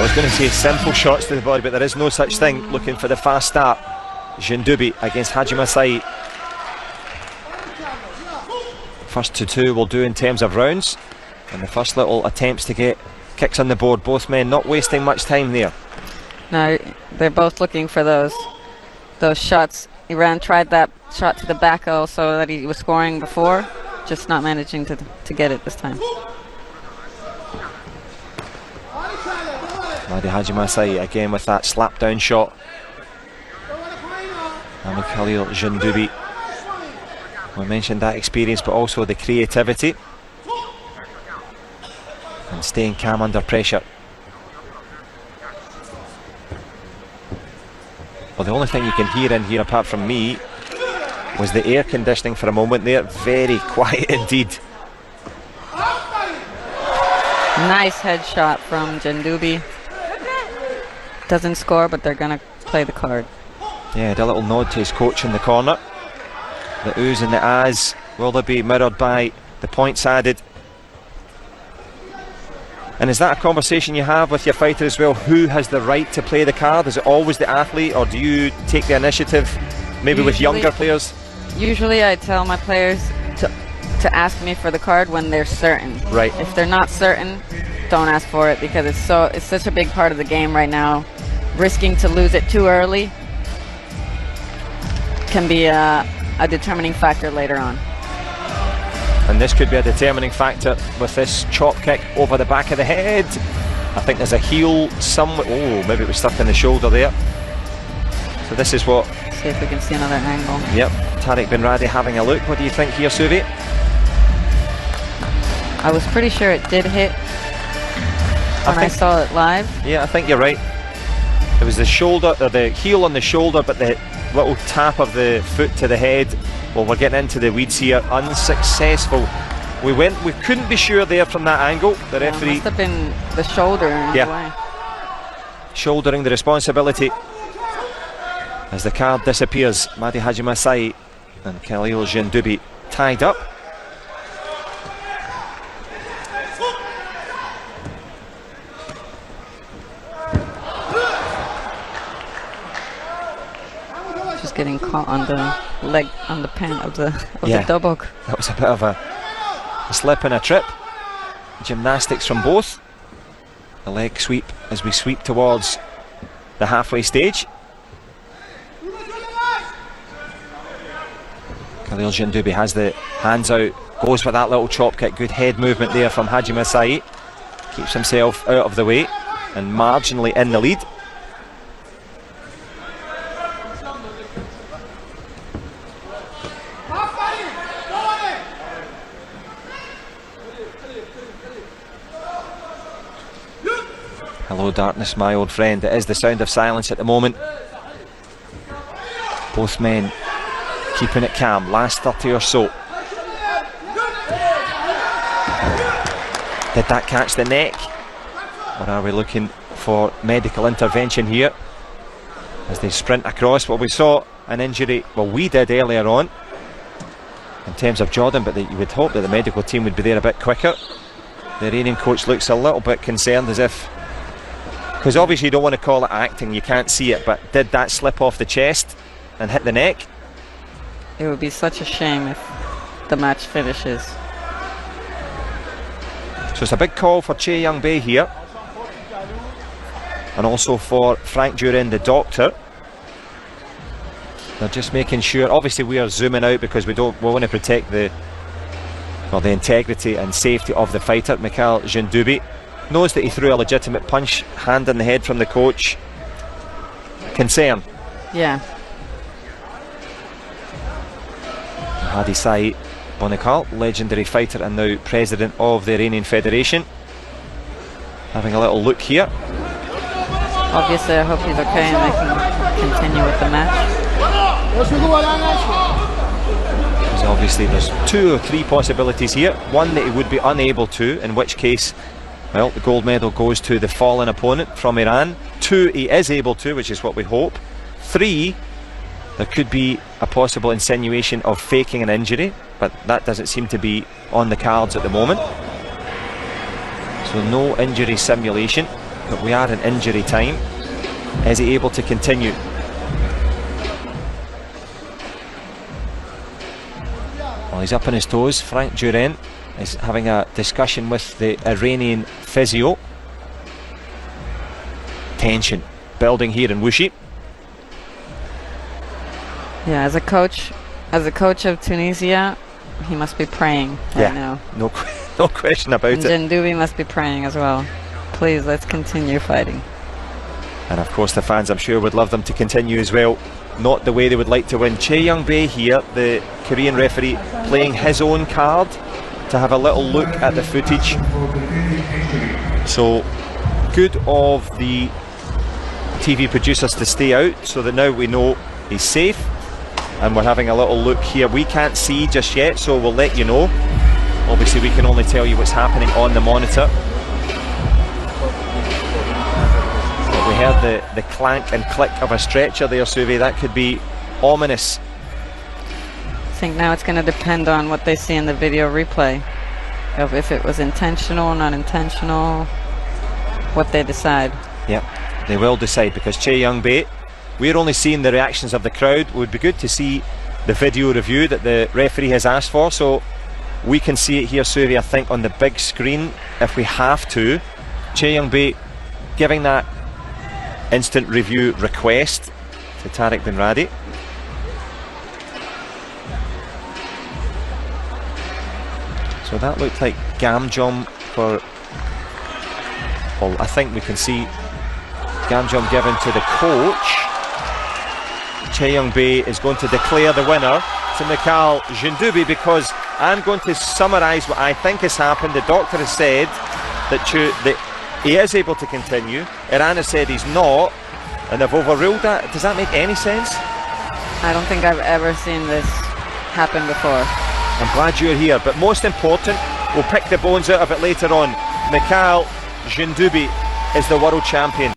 I was going to say simple shots to the body, but there is no such thing. Looking for the fast start. Jindubi against Hajime Sai. First to two will do in terms of rounds. And the first little attempts to get kicks on the board. Both men not wasting much time there. No, they're both looking for those shots. Iran tried that shot to the back also that he was scoring before, just not managing to get it this time. Madi Hajime Sai again with that slap down shot. And Khalil Jindubi. We mentioned that experience, but also the creativity and staying calm under pressure. Well, the only thing you can hear in here apart from me was the air conditioning for a moment there. Very quiet indeed. Nice headshot from Jindubi. Doesn't score, but they're gonna play the card. Yeah, a little nod to his coach in the corner. The oohs and the ahs, will they be mirrored by the points added? And is that a conversation you have with your fighter as well? Who has the right to play the card? Is it always the athlete, or do you take the initiative, maybe with younger players? Usually I tell my players to ask me for the card when they're certain. Right. If they're not certain, don't ask for it, because it's such a big part of the game right now. Risking to lose it too early can be a determining factor later on. And this could be a determining factor with this chop kick over the back of the head. I think there's a heel somewhere. Oh, maybe it was stuck in the shoulder there. So this is what... See if we can see another angle. Yep, Tariq Bin Radi having a look. What do you think here, Suvi? I was pretty sure it did hit when I saw it live. Yeah, I think you're right. It was the shoulder, or the heel on the shoulder, but the little tap of the foot to the head. Well, we're getting into the weeds here. Unsuccessful. We couldn't be sure there from that angle. The referee must have been the shoulder in the way. Shouldering the responsibility as the card disappears. Madi Hajime Sai and Khalil Jindubi tied up. Just getting caught on the leg, on the pant of the dobok. That was a bit of a slip and a trip. Gymnastics from both. The leg sweep as we sweep towards the halfway stage. Khalil Jindubi has the hands out, goes for that little chop kick. Good head movement there from Hajime Sai. Keeps himself out of the way and marginally in the lead. Hello darkness, my old friend. It is the sound of silence at the moment. Both men keeping it calm. Last 30 or so. Did that catch the neck? Or are we looking for medical intervention here as they sprint across? Well, we saw an injury, well, we did earlier on in terms of Jordan, but you would hope that the medical team would be there a bit quicker. The Iranian coach looks a little bit concerned, as if, because obviously you don't want to call it acting, you can't see it, but did that slip off the chest and hit the neck? It would be such a shame if the match finishes. So it's a big call for Che Young-bae here, and also for Frank Durin, the doctor. They're just making sure. Obviously we are zooming out because we want to protect the integrity and safety of the fighter. Mikhail Jindubi knows that he threw a legitimate punch, hand in the head from the coach. Concern. Yeah. Hadi Sai Bonikal, legendary fighter and now president of the Iranian Federation, having a little look here. Obviously I hope he's okay and they can continue with the match. Because obviously there's 2 or 3 possibilities here. One, that he would be unable to, in which case, well, the gold medal goes to the fallen opponent from Iran. 2, he is able to, which is what we hope. 3, there could be a possible insinuation of faking an injury, but that doesn't seem to be on the cards at the moment. So no injury simulation. but we are in injury time. Is he able to continue? Well, he's up on his toes. Frank Durant is having a discussion with the Iranian physio. Tension building here in Wuxi. Yeah, as a coach of Tunisia, he must be praying right now. No question about it. And Jindubi must be praying as well. Please, let's continue fighting. And of course the fans, I'm sure, would love them to continue as well. Not the way they would like to win. Chae Young-bae here, the Korean referee, playing his own card to have a little look at the footage. So good of the TV producers to stay out, so that now we know he's safe. And we're having a little look here. We can't see just yet, so we'll let you know. Obviously we can only tell you what's happening on the monitor. But we heard the clank and click of a stretcher there, Suvi. That could be ominous. I think now it's going to depend on what they see in the video replay, of if it was intentional, not intentional, what they decide. Yep, they will decide, because Chae Young-bae, we're only seeing the reactions of the crowd. It would be good to see the video review that the referee has asked for, so we can see it here, Suvi, I think, on the big screen if we have to. Chae Young-bae giving that instant review request to Tariq Bin Radi. So that looked like Gamjom for, well, I think we can see Gamjom given to the coach. Chae Young-bae is going to declare the winner to Mikhail Jindubi, because I'm going to summarise what I think has happened. The doctor has said that he is able to continue. Iran has said he's not, and they've overruled that. Does that make any sense? I don't think I've ever seen this happen before. I'm glad you're here, but most important, we'll pick the bones out of it later on. Mikhail Jindubi is the world champion.